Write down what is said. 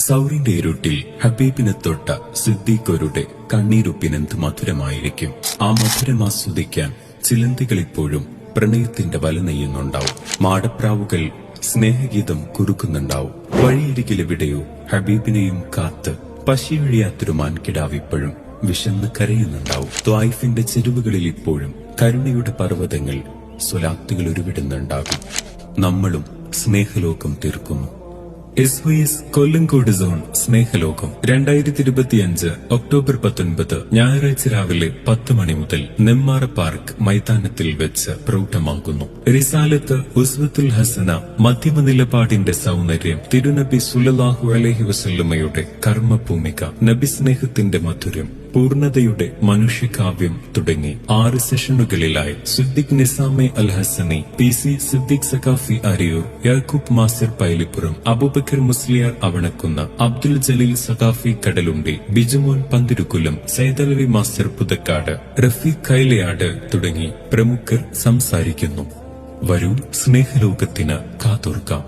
സൗറിന്റെ ഇരുട്ടിൽ ഹബീബിനെ തൊട്ട സിദ്ദീഖരുടെ കണ്ണീരുപ്പിനെന്ത് മധുരമായിരിക്കും. ആ മധുരം ആസ്വദിക്കാൻ ചിലന്തികളിപ്പോഴും പ്രണയത്തിന്റെ വല നെയ്യുന്നുണ്ടാവും. മാടപ്രാവുകൾ സ്നേഹഗീതം കുറുക്കുന്നുണ്ടാവും. വഴിയരികിലെവിടെയോ ഹബീബിനെയും കാത്ത് പശിയൊഴിയാത്തൊരു മാൻകിടാവിപ്പോഴും വിശന്ന് കരയുന്നുണ്ടാവും. ത്വായിഫിന്റെ ചെരുവുകളിൽ ഇപ്പോഴും കരുണയുടെ പർവ്വതങ്ങൾ സ്വലാത്തുകൾ ഉരുവിടുന്നുണ്ടാകും. നമ്മളും സ്നേഹലോകം തീർക്കുന്നു. SOS കൊല്ലങ്കോട് സോൺ സ്നേഹലോകം 2025 ഒക്ടോബർ 19 ഞായറാഴ്ച രാവിലെ 10 മണി മുതൽ നെമ്മാറ പാർക്ക് മൈതാനത്തിൽ വെച്ച് പ്രൗഢമാകുന്നു. റിസാലത്ത് ഉസ്വത്തുൽ ഹസന മധ്യമ നിലപാടിന്റെ സൗന്ദര്യം, തിരുനബി സ്വല്ലല്ലാഹു അലൈഹി വസല്ലമയുടെ കർമ്മഭൂമിക, നബി സ്നേഹത്തിന്റെ മധുരം, പൂർണതയുടെ മനുഷ്യകാവ്യം തുടങ്ങി 6 സെഷനുകളിലായി സിദ്ദിഖ് നിസാമെ അൽ ഹസനി, PC സിദ്ദിഖ് സഖാഫി അരിയൂർ, യാക്കൂബ് മാസിർ പൈലിപ്പുറം, അബൂബക്കർ മുസ്ലിയാർ അവണക്കുന്ന, അബ്ദുൽ ജലീൽ സഖാഫി കടലുണ്ടി, ബിജുമോൻ പന്തിരുകുലം, സൈദലവി മാസ്റ്റർ പുതക്കാട്, റഫീഖ് കൈലയാട് തുടങ്ങി പ്രമുഖർ സംസാരിക്കുന്നു. വരൂ, സ്നേഹലോകത്തിന് കാതോർക്കാം.